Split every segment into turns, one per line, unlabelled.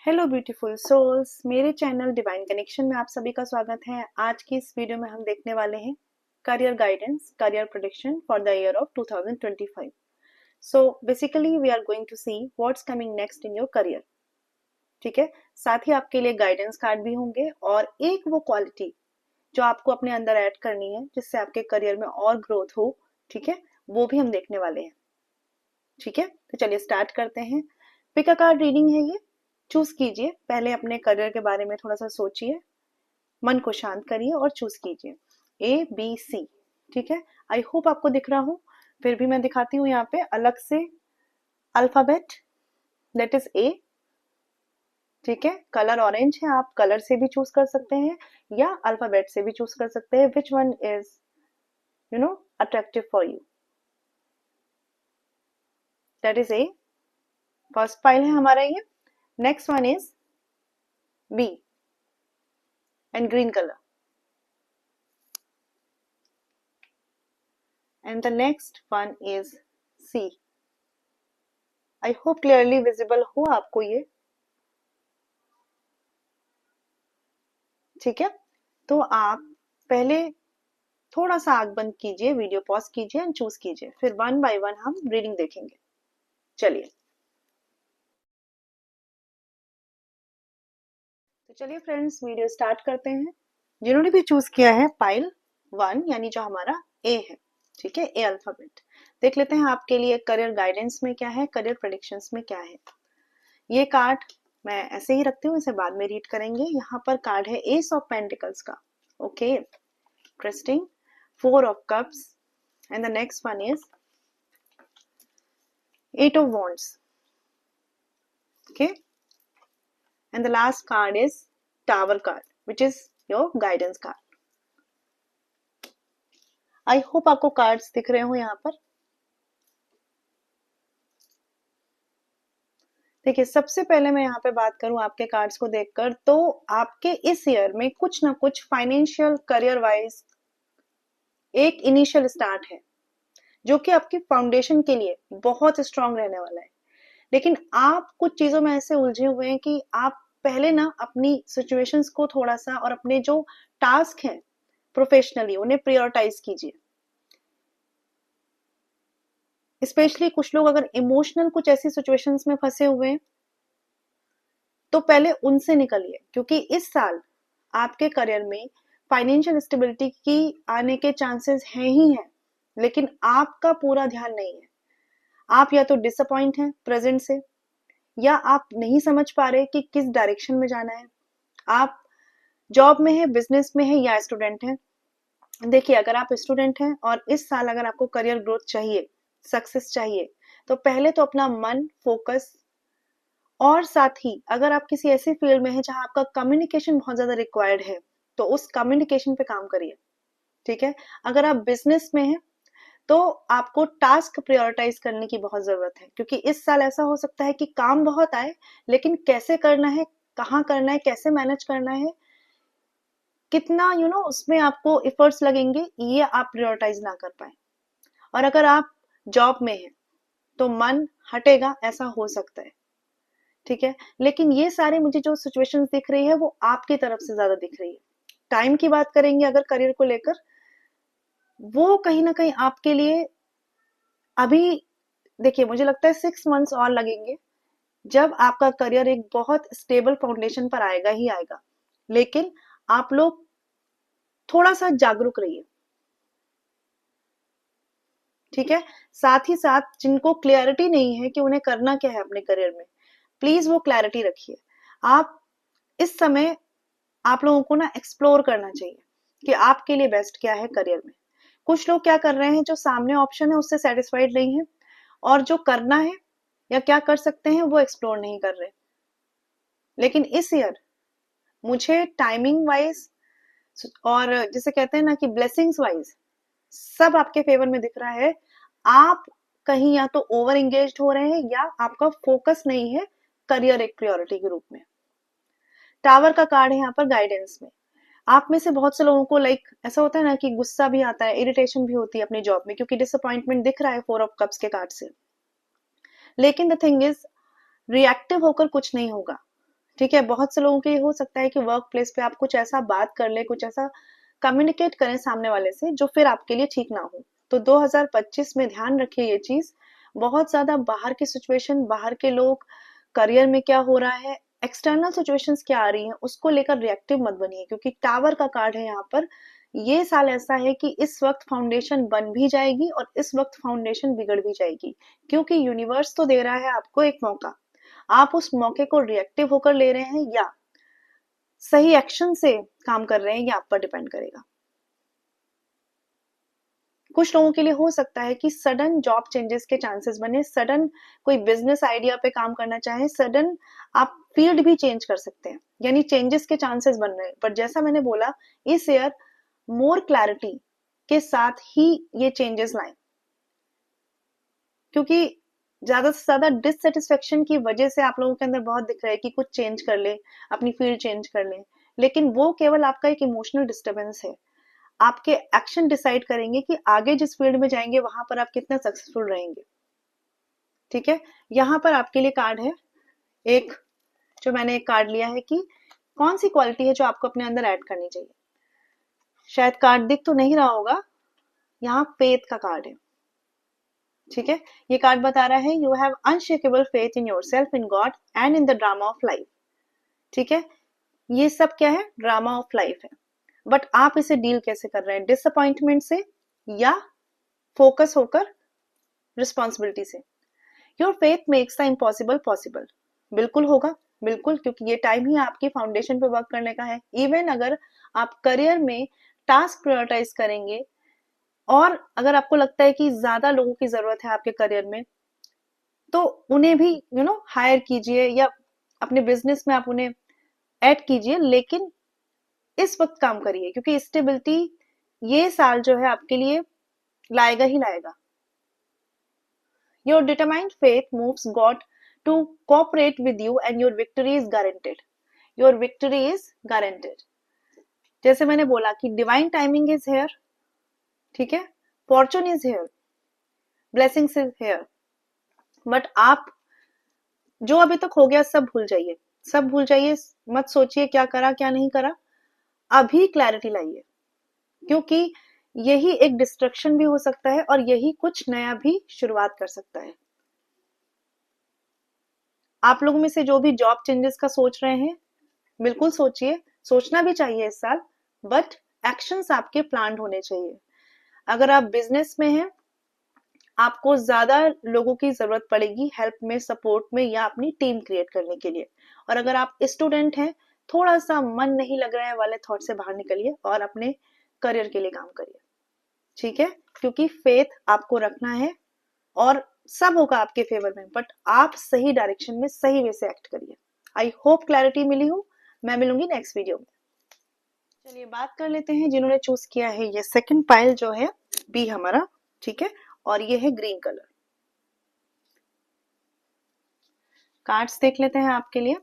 Hello beautiful souls, मेरे channel divine connection में आप सभी का स्वागत है। आज की इस वीडियो में हम देखने वाले हैं career guidance, career prediction for the year of 2025। So basically we are going to see what's coming next in your career. ठीक है, साथ ही आपके लिए गाइडेंस कार्ड भी होंगे और एक वो क्वालिटी जो आपको अपने अंदर ऐड करनी है जिससे आपके करियर में और ग्रोथ हो। ठीक है, वो भी हम देखने वाले हैं। ठीक है, तो चलिए स्टार्ट करते हैं। पिक अ कार्ड रीडिंग है ये। चूज कीजिए, पहले अपने करियर के बारे में थोड़ा सा सोचिए, मन को शांत करिए और चूज कीजिए ABC। ठीक है, आई होप आपको दिख रहा हो। फिर भी मैं दिखाती हूँ यहाँ पे अलग से अल्फाबेट, दैट इज A। ठीक है, कलर ऑरेंज है, आप कलर से भी चूज कर सकते हैं या अल्फाबेट से भी चूज कर सकते हैं। Which one is attractive for you, that is A। First file है हमारा ये। Next one is B and green color, and the next one is C। I hope clearly visible हो आपको ये। ठीक है, तो आप पहले थोड़ा सा आंख बंद कीजिए, वीडियो पॉज कीजिए एंड चूज कीजिए, फिर वन बाय वन हम रीडिंग देखेंगे। चलिए, तो चलिए फ्रेंड्स, वीडियो स्टार्ट करते हैं। जिन्होंने भी चूज किया है पाइल 1 यानी जो हमारा A है, ठीक है, A अल्फाबेट, देख लेते हैं आपके लिए करियर गाइडेंस में क्या है, करियर प्रेडिक्शंस में क्या है। ये कार्ड मैं ऐसे ही रखती हूँ, इसे बाद में रीड करेंगे। यहाँ पर कार्ड है एस ऑफ पेंटिकल्स का। Okay, interesting. 4 of cups and the next one is 8 of wands। Okay, and the last card is tower card, which is your guidance card। I hope आपको cards दिख रहे हो यहाँ पर। देखिए, सबसे पहले मैं यहाँ पे बात करूं आपके कार्ड्स को देखकर, तो आपके इस ईयर में कुछ ना कुछ फाइनेंशियल करियर वाइज एक इनिशियल स्टार्ट है जो कि आपकी फाउंडेशन के लिए बहुत स्ट्रांग रहने वाला है। लेकिन आप कुछ चीजों में ऐसे उलझे हुए हैं कि आप पहले ना अपनी सिचुएशंस को थोड़ा सा और अपने जो टास्क हैं प्रोफेशनली उन्हें प्रायोरिटाइज कीजिए। स्पेशली कुछ लोग अगर इमोशनल कुछ ऐसी सिचुएशंस में फंसे हुए हैं तो पहले उनसे निकलिए, क्योंकि इस साल आपके करियर में फाइनेंशियल स्टेबिलिटी की आने के चांसेस हैं ही हैं, लेकिन आपका पूरा ध्यान नहीं है। आप या तो डिसअपॉइंट हैं प्रेजेंट से, या आप नहीं समझ पा रहे कि किस डायरेक्शन में जाना है। आप जॉब में है, बिजनेस में है या स्टूडेंट हैं। देखिए, अगर आप स्टूडेंट हैं और इस साल अगर आपको करियर ग्रोथ चाहिए, सक्सेस चाहिए, तो पहले तो अपना मन फोकस, और साथ ही अगर आप किसी ऐसी फील्ड में है जहां आपका कम्युनिकेशन बहुत ज्यादा रिक्वायर्ड है तो उस कम्युनिकेशन पे काम करिए। ठीक है, अगर आप बिजनेस में हैं तो आपको टास्क प्रायोरिटाइज करने की बहुत जरूरत है, क्योंकि इस साल ऐसा हो सकता है कि काम बहुत आए लेकिन कैसे करना है, कहाँ करना है, कैसे मैनेज करना है, कितना उसमें आपको एफर्ट्स लगेंगे, ये आप प्रायोरिटाइज ना कर पाए। और अगर आप जॉब में हैं तो मन हटेगा, ऐसा हो सकता है। ठीक है, लेकिन ये सारे मुझे जो सिचुएशंस दिख रही है वो आपकी तरफ से ज्यादा दिख रही है। टाइम की बात करेंगे अगर करियर को लेकर, वो कहीं ना कहीं आपके लिए अभी, देखिए मुझे लगता है 6 मंथ्स और लगेंगे जब आपका करियर एक बहुत स्टेबल फाउंडेशन पर आएगा ही आएगा। लेकिन आप लोग थोड़ा सा जागरूक रहिए। ठीक है, साथ ही साथ जिनको क्लियरिटी नहीं है कि उन्हें करना क्या है अपने करियर में, प्लीज वो क्लैरिटी रखिए। आप इस समय आप लोगों को ना एक्सप्लोर करना चाहिए कि आपके लिए बेस्ट क्या है करियर में। कुछ लोग क्या कर रहे हैं, जो सामने ऑप्शन है उससे सेटिस्फाइड नहीं है और जो करना है या क्या कर सकते हैं वो एक्सप्लोर नहीं कर रहे। लेकिन इस ईयर मुझे टाइमिंग वाइज और जिसे कहते हैं ना कि ब्लेसिंग्स वाइज सब आपके फेवर में दिख रहा है। आप कहीं या तो ओवर एंगेज हो रहे हैं या आपका फोकस नहीं है करियर एक प्रायोरिटी के रूप में। टावर का कार्ड है यहाँ पर गाइडेंस में। आप में से बहुत से लोगों को ऐसा होता है ना कि गुस्सा भी आता है, इरिटेशन भी होती है अपनी जॉब में, क्योंकि डिसअपॉइंटमेंट दिख रहा है 4 ऑफ कप्स के कार्ड से। लेकिन द थिंग इज, रिएक्टिव होकर कुछ नहीं होगा। ठीक है, बहुत से लोगों के ये हो सकता है कि वर्क प्लेस पे आप कुछ ऐसा बात कर ले, कुछ ऐसा कम्युनिकेट करें सामने वाले से जो फिर आपके लिए ठीक ना हो। तो 2025 में ध्यान रखिए ये चीज, बहुत ज्यादा बाहर की सिचुएशन, बाहर के लोग, करियर में क्या हो रहा है, एक्सटर्नल सिचुएशंस क्या आ रही हैं, उसको लेकर रिएक्टिव मत बनिए, क्योंकि टावर का कार्ड है यहाँ पर। ये साल ऐसा है कि इस वक्त फाउंडेशन बन भी जाएगी और इस वक्त फाउंडेशन बिगड़ भी जाएगी, क्योंकि यूनिवर्स तो दे रहा है आपको एक मौका, आप उस मौके को रिएक्टिव होकर ले रहे हैं या सही एक्शन से काम कर रहे हैं, ये आप पर डिपेंड करेगा। कुछ लोगों के लिए हो सकता है कि सडन जॉब चेंजेस के चांसेस बने, सडन कोई बिजनेस आइडिया पे काम करना चाहे, सडन आप फील्ड भी चेंज कर सकते हैं, यानी चेंजेस के चांसेस बन रहे हैं। पर जैसा मैंने बोला, इस ईयर मोर क्लैरिटी के साथ ही ये चेंजेस लाएं, क्योंकि ज्यादा से ज्यादा डिससेटिस्फेक्शन की वजह से आप लोगों के अंदर बहुत दिख रहा है कि कुछ चेंज कर ले, अपनी फील्ड चेंज कर ले, लेकिन वो केवल आपका एक इमोशनल डिस्टर्बेंस है। आपके एक्शन डिसाइड करेंगे कि आगे जिस फील्ड में जाएंगे वहां पर आप कितना सक्सेसफुल रहेंगे। ठीक है, यहाँ पर आपके लिए कार्ड है एक, जो मैंने एक कार्ड लिया है कि कौन सी क्वालिटी है जो आपको अपने अंदर ऐड करनी चाहिए। शायद कार्ड दिख तो नहीं रहा होगा, यहाँ फेथ का कार्ड है। ठीक है, ये कार्ड बता रहा है you have unshakeable faith in yourself, in God and in the drama of life. ठीक है, ये सब क्या है, ड्रामा ऑफ लाइफ है, बट आप इसे डील कैसे कर रहे हैं, डिसअपॉइंटमेंट से या फोकस होकर रिस्पॉन्सिबिलिटी से। Your faith makes the impossible possible, बिल्कुल होगा, बिल्कुल, क्योंकि ये टाइम ही आपकी फाउंडेशन पे वर्क करने का है। इवन अगर आप करियर में टास्क प्रायोरिटाइज करेंगे और अगर आपको लगता है कि ज्यादा लोगों की जरूरत है आपके करियर में, तो उन्हें भी हायर कीजिए या अपने बिजनेस में आप उन्हें ऐड कीजिए, लेकिन इस वक्त काम करिए, क्योंकि स्टेबिलिटी ये साल जो है आपके लिए लाएगा ही लाएगा। Your determined faith moves God to cooperate with you and your victory is guaranteed, your victory is guaranteed. जैसे मैंने बोला कि डिवाइन टाइमिंग इज हेयर, ठीक है, Fortune is here, blessings is here, but आप जो अभी तक हो गया सब भूल जाइए, सब भूल जाइए, मत सोचिए क्या करा क्या नहीं करा, अभी क्लैरिटी लाइए, क्योंकि यही एक डिस्ट्रक्शन भी हो सकता है और यही कुछ नया भी शुरुआत कर सकता है। आप लोगों में से जो भी जॉब चेंजेस का सोच रहे हैं, बिल्कुल सोचिए, सोचना भी चाहिए इस साल, बट एक्शंस आपके प्लान होने चाहिए। अगर आप बिजनेस में हैं, आपको ज्यादा लोगों की जरूरत पड़ेगी हेल्प में, सपोर्ट में, या अपनी टीम क्रिएट करने के लिए। और अगर आप स्टूडेंट हैं, थोड़ा सा मन नहीं लग रहा है वाले थॉट से बाहर निकलिए और अपने करियर के लिए काम करिए। ठीक है, क्योंकि फेथ आपको रखना है और सब होगा आपके फेवर में, बट आप सही डायरेक्शन में सही वे से एक्ट करिए। आई होप क्लैरिटी मिली हो। मैं मिलूंगी नेक्स्ट वीडियो में। चलिए बात कर लेते हैं जिन्होंने चूज किया है ये सेकंड पाइल जो है बी हमारा, ठीक है, और ये है ग्रीन कलर। कार्ड्स देख लेते हैं आपके लिए।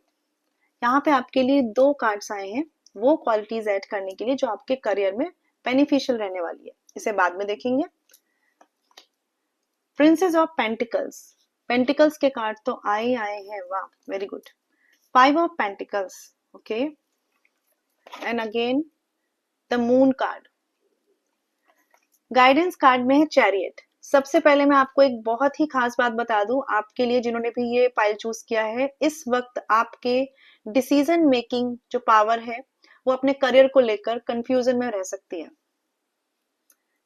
यहाँ पे आपके लिए 2 कार्ड्स आए हैं वो क्वालिटीज ऐड करने के लिए जो आपके करियर में बेनिफिशियल रहने वाली है, इसे बाद में देखेंगे। प्रिंसेस ऑफ पेंटिकल्स, पेंटिकल्स के कार्ड तो आए आए हैं, वाह very good. 5 of pentacles, okay, and again the moon card. Guidance card में है चैरियट। सबसे पहले मैं आपको एक बहुत ही खास बात बता दूं आपके लिए जिन्होंने भी ये पाइल चूज किया है, इस वक्त आपके डिसीजन मेकिंग जो पावर है वो अपने करियर को लेकर कंफ्यूजन में रह सकती है।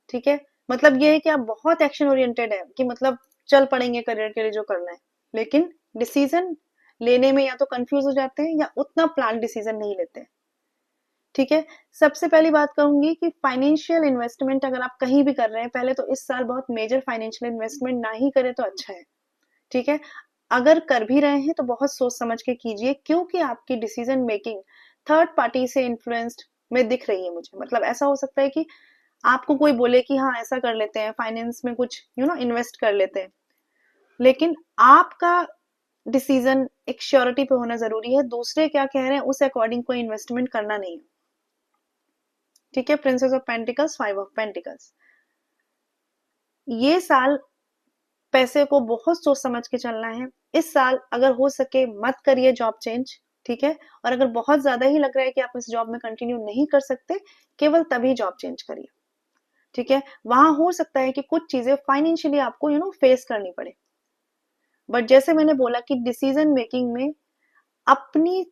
ठीक है, मतलब ये है कि आप बहुत एक्शन ओरिएंटेड है कि मतलब चल पड़ेंगे करियर के लिए जो करना है, लेकिन डिसीजन लेने में या तो कंफ्यूज हो जाते हैं या उतना प्लान डिसीजन नहीं लेते हैं। ठीक है, सबसे पहली बात कहूंगी कि फाइनेंशियल इन्वेस्टमेंट अगर आप कहीं भी कर रहे हैं, पहले तो इस साल बहुत मेजर फाइनेंशियल इन्वेस्टमेंट ना ही करें तो अच्छा है। ठीक है, अगर कर भी रहे हैं तो बहुत सोच समझ के कीजिए, क्योंकि आपकी डिसीजन मेकिंग थर्ड पार्टी से इन्फ्लुएंस्ड में दिख रही है मुझे। मतलब ऐसा हो सकता है कि आपको कोई बोले कि हाँ ऐसा कर लेते हैं, फाइनेंस में कुछ इन्वेस्ट कर लेते हैं, लेकिन आपका डिसीजन एक श्योरिटी पे होना जरूरी है, दूसरे क्या कह रहे हैं उस अकॉर्डिंग कोई इन्वेस्टमेंट करना नहीं है। ठीक है, princess of pentacles, 5 of pentacles. ये साल पैसे को बहुत सोच समझ के चलना है। इस साल अगर हो सके मत करिए जॉब चेंज, ठीक है। और अगर बहुत ज्यादा ही लग रहा है कि आप इस जॉब में कंटिन्यू नहीं कर सकते, केवल तभी जॉब चेंज करिए, ठीक है। वहां हो सकता है कि कुछ चीजें फाइनेंशियली आपको फेस करनी पड़े, बट जैसे मैंने बोला कि डिसीजन मेकिंग में अपनी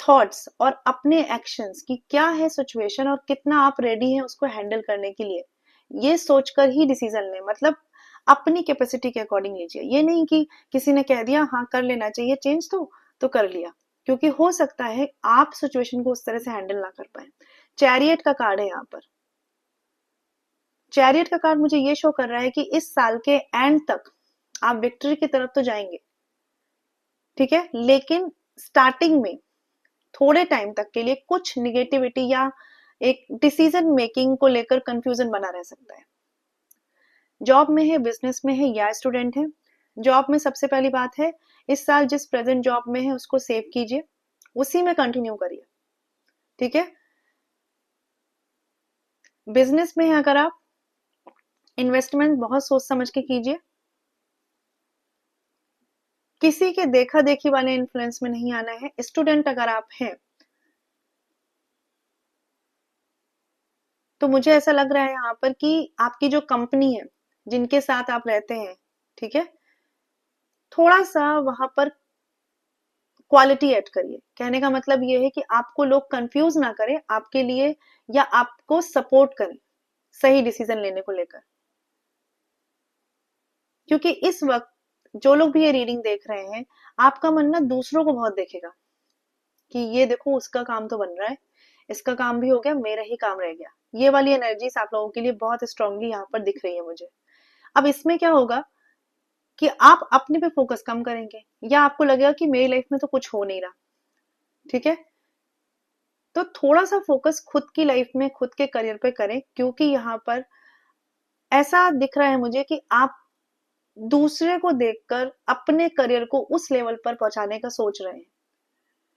थॉट्स और अपने एक्शंस की क्या है सिचुएशन और कितना आप रेडी हैं उसको हैंडल करने के लिए, ये सोचकर ही डिसीजन लें। मतलब अपनी कैपेसिटी के अकॉर्डिंग लीजिए, ये नहीं कि किसी ने कह दिया हाँ कर लेना चाहिए चेंज तो कर लिया, क्योंकि हो सकता है आप सिचुएशन को उस तरह से हैंडल ना कर पाए। चैरियट का कार्ड है यहाँ पर। चैरियट का कार्ड मुझे ये शो कर रहा है कि इस साल के एंड तक आप विक्ट्री की तरफ तो जाएंगे, ठीक है, लेकिन स्टार्टिंग में थोड़े टाइम तक के लिए कुछ निगेटिविटी या एक डिसीजन मेकिंग को लेकर कंफ्यूजन बना रह सकता है। जॉब में है, बिजनेस में है या स्टूडेंट है। जॉब में सबसे पहली बात है, इस साल जिस प्रेजेंट जॉब में है उसको सेव कीजिए, उसी में कंटिन्यू करिए, ठीक है। बिजनेस में है अगर आप, इन्वेस्टमेंट बहुत सोच समझ के कीजिए, किसी के देखा देखी वाले इन्फ्लुएंस में नहीं आना है। स्टूडेंट अगर आप हैं तो मुझे ऐसा लग रहा है यहाँ पर कि आपकी जो कंपनी है, जिनके साथ आप रहते हैं, ठीक है, थोड़ा सा वहां पर क्वालिटी ऐड करिए। कहने का मतलब ये है कि आपको लोग कंफ्यूज ना करें आपके लिए, या आपको सपोर्ट करें सही डिसीजन लेने को लेकर। क्योंकि इस वक्त जो लोग भी ये रीडिंग देख रहे हैं, आपका मन ना दूसरों को बहुत देखेगा कि ये देखो उसका काम तो बन रहा है, इसका काम भी हो गया, मेरा ही काम रह गया। ये वाली एनर्जीज आप लोगों के लिए बहुत स्ट्रांगली यहाँ पर दिख रही है मुझे। अब इसमें क्या होगा कि आप अपने पे फोकस कम करेंगे, या आपको लगेगा कि मेरी लाइफ में तो कुछ हो नहीं रहा, ठीक है। तो थोड़ा सा फोकस खुद की लाइफ में, खुद के करियर पे करें, क्योंकि यहाँ पर ऐसा दिख रहा है मुझे कि आप दूसरे को देखकर अपने करियर को उस लेवल पर पहुंचाने का सोच रहे हैं,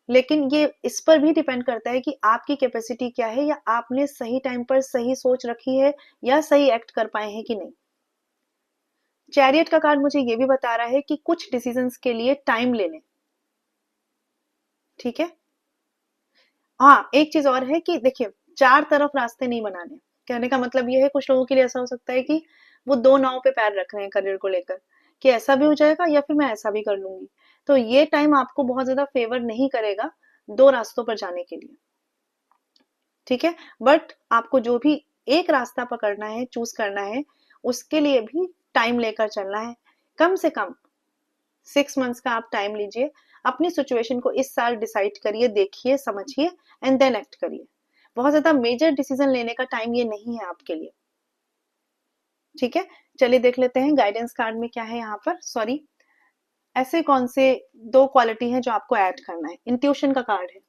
लेकिन ये इस पर भी डिपेंड करता है कि आपकी कैपेसिटी क्या है, या आपने सही टाइम पर सही सोच रखी है, या सही एक्ट कर पाए हैं कि नहीं। चैरियट का कार्ड मुझे ये भी बता रहा है कि कुछ डिसीजंस के लिए टाइम ले लें, ठीक है। हाँ, एक चीज और है कि देखिए, चार तरफ रास्ते नहीं बनाने। कहने का मतलब ये है, कुछ लोगों के लिए ऐसा हो सकता है कि वो दो नाव पे पैर रख रहे हैं करियर को लेकर, कि ऐसा भी हो जाएगा या फिर मैं ऐसा भी कर लूंगी। तो ये टाइम आपको बहुत ज्यादा फेवर नहीं करेगा दो रास्तों पर जाने के लिए, ठीक है। बट आपको जो भी एक रास्ता पकड़ना है, चूज करना है, उसके लिए भी टाइम लेकर चलना है। कम से कम 6 मंथ्स का आप टाइम लीजिए, अपनी सिचुएशन को इस साल डिसाइड करिए, देखिए, समझिए, एंड देन एक्ट करिए। बहुत ज्यादा मेजर डिसीजन लेने का टाइम ये नहीं है आपके लिए, ठीक है। चलिए देख लेते हैं गाइडेंस कार्ड में क्या है यहाँ पर। सॉरी, ऐसे कौन से दो क्वालिटी हैं जो आपको ऐड करना है। इंट्यूशन का कार्ड है।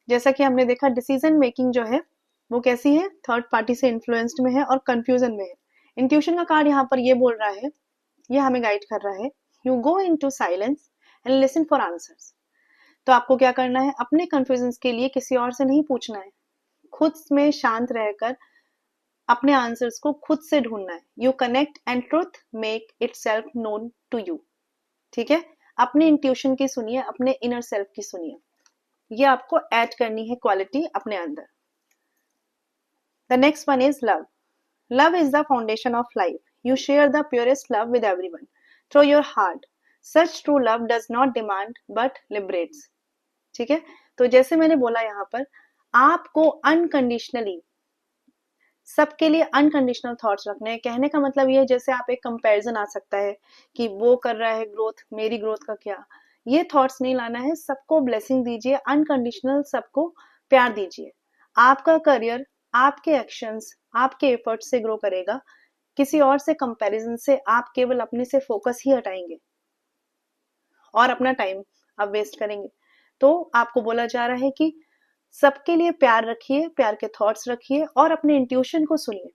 जैसा कि हमने देखा, डिसीजन मेकिंग जो है वो कैसी है, थर्ड पार्टी से इन्फ्लुएंस्ड में है और कंफ्यूजन में है। इंट्यूशन का कार्ड यहाँ पर ये बोल रहा है, ये हमें गाइड कर रहा है, you go into silence and listen for answers. तो आपको क्या करना है, अपने कंफ्यूजन के लिए किसी और से नहीं पूछना है, खुद में शांत रहकर अपने आंसर्स को खुद से ढूंढना है। You connect and truth make itself known to you, ठीक है। अपने इंट्यूशन की सुनिए, अपने इनर सेल्फ की सुनिए, ये आपको ऐड करनी है क्वालिटी अपने अंदर। The next one is love. Love is the foundation of life. You share the purest love with everyone through your heart. Such true love does not demand but liberates, ठीक है। तो जैसे मैंने बोला, यहाँ पर आपको अनकंडीशनली सबके लिए अनकंडीशनल थॉट्स रखने हैं। कहने का मतलब ये है, जैसे आप एक कंपैरिजन आ सकता है कि वो कर रहा है ग्रोथ, मेरी ग्रोथ का क्या, ये थॉट्स नहीं लाना है। सबको ब्लेसिंग दीजिए, अनकंडीशनल सबको प्यार दीजिए। आपका करियर आपके एक्शंस, आपके एफर्ट से ग्रो करेगा। किसी और से कंपैरिजन से आप केवल अपने से फोकस ही हटाएंगे और अपना टाइम आप वेस्ट करेंगे। तो आपको बोला जा रहा है कि सबके लिए प्यार रखिए, प्यार के थॉट्स रखिए, और अपने इंट्यूशन को सुनिए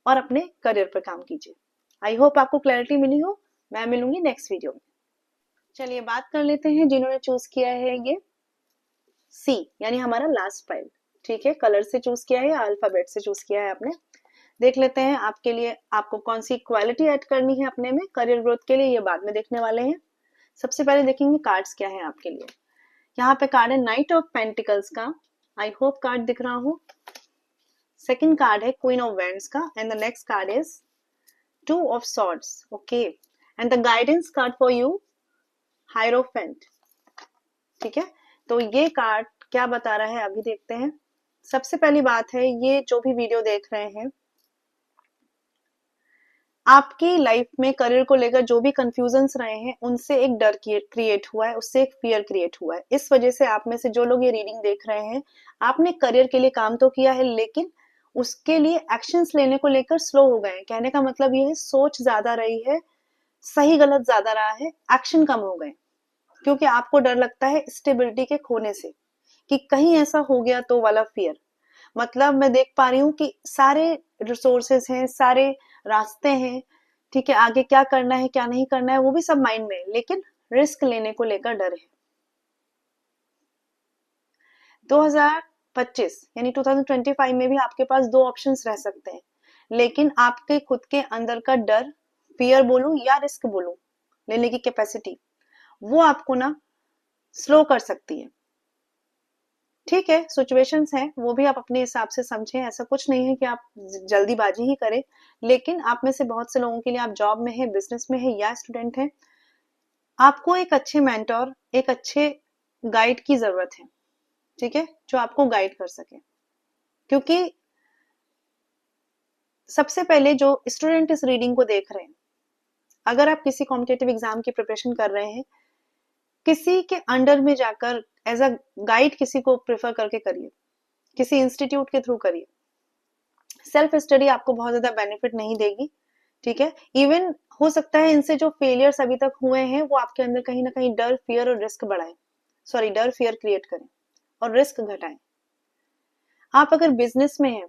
और अपने करियर पर काम कीजिए। आई होप आपको क्लैरिटी मिली हो। मैं मिलूंगी नेक्स्ट वीडियो में। चलिए बात कर लेते हैं जिन्होंने चूज किया है ये सी, यानी हमारा लास्ट फाइल, ठीक है। कलर से चूज किया है या अल्फाबेट से चूज किया है आपने। देख लेते हैं आपके लिए आपको कौन सी क्वालिटी ऐड करनी है अपने में करियर ग्रोथ के लिए, ये बाद में देखने वाले हैं। सबसे पहले देखेंगे कार्ड्स क्या है आपके लिए। यहाँ पे कार्ड है नाइट ऑफ पेंटिकल्स का, आई होप कार्ड दिख रहा हो। सेकंड कार्ड है क्वीन ऑफ वेंड्स का, and the next card is two of swords, okay, and the guidance card for you, hierophant. ठीक है, तो ये कार्ड क्या बता रहा है अभी देखते हैं। सबसे पहली बात है, ये जो भी वीडियो देख रहे हैं, आपकी लाइफ में करियर को लेकर जो भी कंफ्यूजन्स रहे हैं उनसे एक डर क्रिएट हुआ है, उससे एक फियर क्रिएट हुआ है। इस वजह से आप में से जो लोग ये रीडिंग देख रहे हैं, आपने करियर के लिए काम तो किया है, लेकिन उसके लिए एक्शंस लेने को लेकर स्लो हो गए। कहने का मतलब ये है, सोच ज्यादा रही है, सही गलत ज्यादा रहा है, एक्शन कम हो गए, क्योंकि आपको डर लगता है स्टेबिलिटी के खोने से, कि कहीं ऐसा हो गया तो वाला फियर। मतलब मैं देख पा रही हूँ कि सारे रिसोर्सेस हैं, सारे रास्ते हैं, ठीक है, आगे क्या करना है क्या नहीं करना है वो भी सब माइंड में है, लेकिन रिस्क लेने को लेकर डर है। 2025 यानी 2025 में भी आपके पास दो ऑप्शंस रह सकते हैं, लेकिन आपके खुद के अंदर का डर, फियर बोलूं या रिस्क बोलूं, लेने की कैपेसिटी, वो आपको ना स्लो कर सकती है। ठीक है, सिचुएशंस हैं, वो भी आप अपने हिसाब से समझें, ऐसा कुछ नहीं है कि आप जल्दीबाजी ही करें। लेकिन आप में से बहुत से लोगों के लिए, आप जॉब में है, बिजनेस में है या स्टूडेंट है, आपको एक अच्छे मेंटोर, एक अच्छे गाइड की जरूरत है, ठीक है, जो आपको गाइड कर सके। क्योंकि सबसे पहले जो स्टूडेंट इस रीडिंग को देख रहे हैं, अगर आप किसी कॉम्पिटेटिव एग्जाम की प्रिपरेशन कर रहे हैं, किसी के अंडर में जाकर एज अ गाइड किसी को प्रेफर करके करिए, किसी इंस्टीट्यूट के थ्रू करिए। सेल्फ स्टडी आपको बहुत ज्यादा बेनिफिट नहीं देगी, ठीक है। इवन हो सकता है इनसे जो फेलियर्स अभी तक हुए हैं वो आपके अंदर कहीं ना कहीं डर, फियर और रिस्क बढ़ाए, सॉरी, डर फियर क्रिएट करें और रिस्क घटाएं। आप अगर बिजनेस में हैं,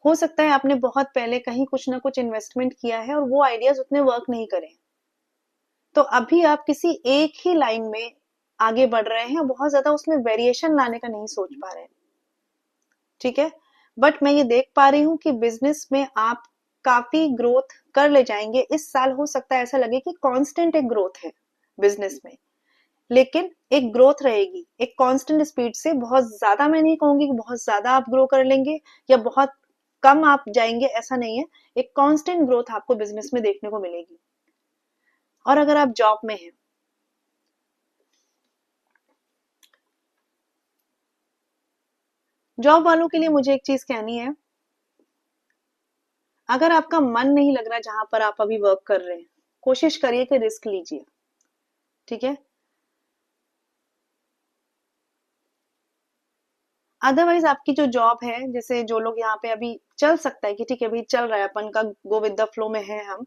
हो सकता है आपने बहुत पहले कहीं कुछ ना कुछ इन्वेस्टमेंट किया है और वो आइडियाज उतने वर्क नहीं करे, तो अभी आप किसी एक ही लाइन में आगे बढ़ रहे हैं, बहुत ज्यादा उसमें वेरिएशन लाने का नहीं सोच पा रहे हैं, ठीक है। बट मैं ये देख पा रही हूँ कि बिजनेस में आप काफी ग्रोथ कर ले जाएंगे इस साल। हो सकता है ऐसा लगे कि कांस्टेंट एक ग्रोथ है बिजनेस में, लेकिन एक ग्रोथ रहेगी, एक कांस्टेंट स्पीड से। बहुत ज्यादा मैं नहीं कहूंगी कि बहुत ज्यादा आप ग्रो कर लेंगे या बहुत कम आप जाएंगे, ऐसा नहीं है। एक कांस्टेंट ग्रोथ आपको बिजनेस में देखने को मिलेगी। और अगर आप जॉब में हैं, जॉब वालों के लिए मुझे एक चीज कहनी है, अगर आपका मन नहीं लग रहा जहां पर आप अभी वर्क कर रहे हैं, कोशिश करिए कि रिस्क लीजिए, ठीक है। अदरवाइज आपकी जो जॉब है, जैसे जो लोग यहाँ पे अभी चल सकता है कि ठीक है भाई चल रहा है अपन का, गो विद द फ्लो में है हम,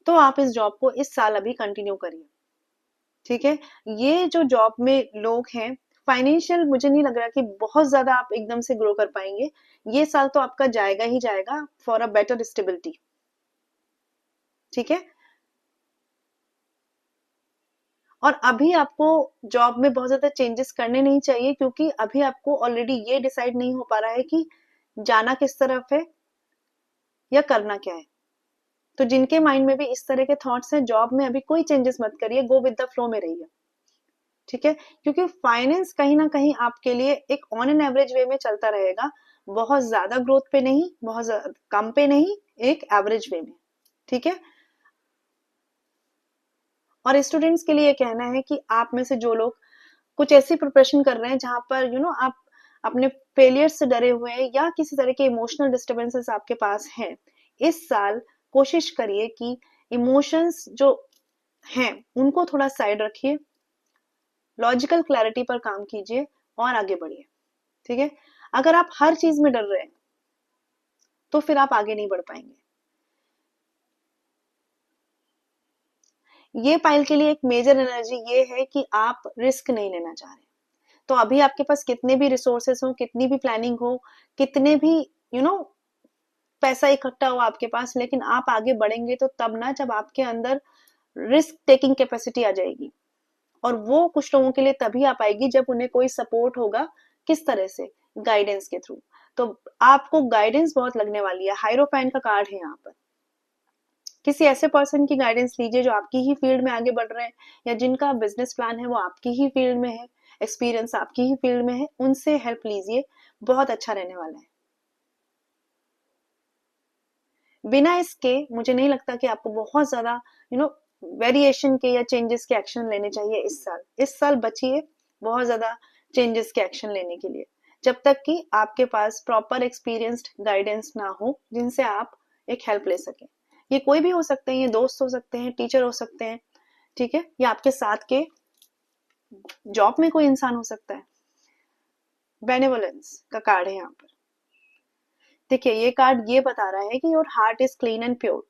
तो आप इस जॉब को इस साल अभी कंटिन्यू करिए, ठीक है। ये जो जॉब में लोग हैं, फाइनेंशियल मुझे नहीं लग रहा कि बहुत ज्यादा आप एकदम से ग्रो कर पाएंगे। ये साल तो आपका जाएगा ही जाएगा फॉर अ बेटर स्टेबिलिटी, ठीक है। और अभी आपको जॉब में बहुत ज्यादा चेंजेस करने नहीं चाहिए, क्योंकि अभी आपको ऑलरेडी ये डिसाइड नहीं हो पा रहा है कि जाना किस तरफ है या करना क्या है। तो जिनके माइंड में भी इस तरह के थॉट्स हैं, जॉब में अभी कोई चेंजेस मत करिए, गो विद द फ्लो में रहिए, ठीक है। क्योंकि फाइनेंस कहीं ना कहीं आपके लिए एक ऑन एन एवरेज वे में चलता रहेगा, बहुत ज्यादा ग्रोथ पे नहीं, बहुत कम पे नहीं, एक एवरेज वे में, ठीक है। और स्टूडेंट्स के लिए कहना है कि आप में से जो लोग कुछ ऐसी प्रिपरेशन कर रहे हैं जहां पर आप अपने फेलियर से डरे हुए हैं या किसी तरह के इमोशनल डिस्टर्बेंसेस आपके पास हैं, इस साल कोशिश करिए कि इमोशंस जो हैं उनको थोड़ा साइड रखिए, लॉजिकल क्लैरिटी पर काम कीजिए और आगे बढ़िए, ठीक है। अगर आप हर चीज में डर रहे हैं तो फिर आप आगे नहीं बढ़ पाएंगे। ये पाइल के लिए एक मेजर एनर्जी ये है कि आप रिस्क नहीं लेना चाह रहे। तो अभी आपके पास कितने भी रिसोर्सेस हो, कितनी भी प्लानिंग हो, कितने भी यू नो पैसा इकट्ठा हो आपके पास, लेकिन आप आगे बढ़ेंगे तो तब ना, जब आपके अंदर रिस्क टेकिंग कैपेसिटी आ जाएगी। और वो कुछ लोगों के लिए तभी आ पाएगी जब उन्हें कोई सपोर्ट होगा, किस तरह से, गाइडेंस के थ्रू। तो आपको गाइडेंस बहुत लगने वाली है, हायरोफैंट का कार्ड है यहाँ पर, किसी ऐसे पर्सन की गाइडेंस लीजिए जो आपकी ही फील्ड में आगे बढ़ रहे हैं, या जिनका बिजनेस प्लान है वो आपकी ही फील्ड में है, एक्सपीरियंस आपकी ही फील्ड में है, उनसे हेल्प लीजिए, बहुत अच्छा रहने वाला है। बिना इसके मुझे नहीं लगता कि आपको बहुत ज्यादा वेरिएशन के या चेंजेस के एक्शन लेने चाहिए इस साल बचिए बहुत ज्यादा चेंजेस के एक्शन लेने के लिए, जब तक कि आपके पास प्रॉपर एक्सपीरियंस्ड गाइडेंस ना हो जिनसे आप एक हेल्प ले सकें। ये कोई भी हो सकते हैं, ये दोस्त हो सकते हैं, टीचर हो सकते हैं, ठीक है, या आपके साथ के जॉब में कोई इंसान हो सकता है। बेनेवोलेंस का कार्ड है यहाँ पर। देखिए ये कार्ड ये बता रहा है कि your heart is clean and pure,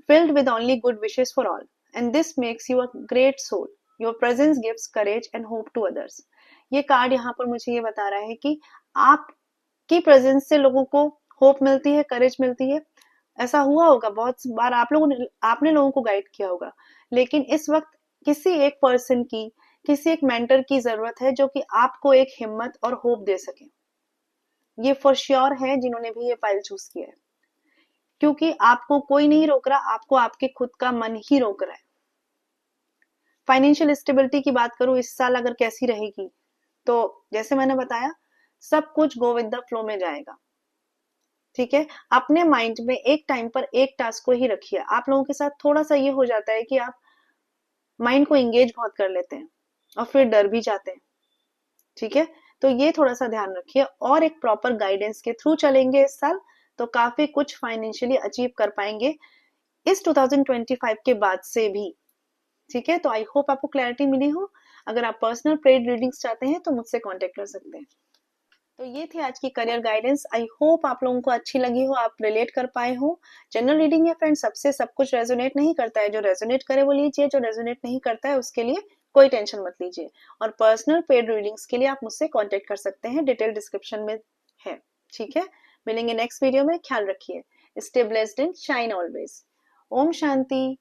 filled with only good wishes for all, and this makes you a great soul, your presence gives courage and hope to others. ये कार्ड यहाँ पर मुझे ये बता रहा है कि आपकी प्रेजेंस से लोगों को होप मिलती है, करेज मिलती है। ऐसा हुआ होगा बहुत बार, आपने लोगों को गाइड किया होगा, लेकिन इस वक्त किसी एक पर्सन की, किसी एक मेंटर की जरूरत है जो कि आपको एक हिम्मत और होप दे सके। ये फॉर श्योर है जिन्होंने भी ये फाइल चूज किया है, क्योंकि आपको कोई नहीं रोक रहा, आपको आपके खुद का मन ही रोक रहा है। फाइनेंशियल स्टेबिलिटी की बात करूं इस साल अगर कैसी रहेगी, तो जैसे मैंने बताया सब कुछ गो विद द फ्लो में जाएगा, ठीक है। अपने माइंड में एक टाइम पर एक टास्क को ही रखिए। आप लोगों के साथ थोड़ा सा ये हो जाता है कि आप माइंड को एंगेज बहुत कर लेते हैं और फिर डर भी जाते हैं, ठीक है। तो ये थोड़ा सा ध्यान रखिए, और एक प्रॉपर गाइडेंस के थ्रू चलेंगे इस साल तो काफी कुछ फाइनेंशियली अचीव कर पाएंगे इस 2025 के बाद से भी, ठीक है। तो आई होप आपको क्लैरिटी मिली हो। अगर आप पर्सनल पेड रीडिंग्स चाहते हैं तो मुझसे कांटेक्ट कर सकते हैं। तो ये थी आज की करियर गाइडेंस। आई होप आप लोगों को अच्छी लगी हो, आप रिलेट कर पाए हो। जनरल रीडिंग है फ्रेंड, सबसे सब कुछ रेजोनेट नहीं करता है, जो रेजोनेट करे वो लीजिए, जो रेजोनेट नहीं करता है उसके लिए कोई टेंशन मत लीजिए। और पर्सनल पेड रीडिंग्स के लिए आप मुझसे कांटेक्ट कर सकते हैं, डिटेल डिस्क्रिप्शन में है, ठीक है। मिलेंगे नेक्स्ट वीडियो में, ख्याल रखिए, stay blessed and shine always. ओम शांति।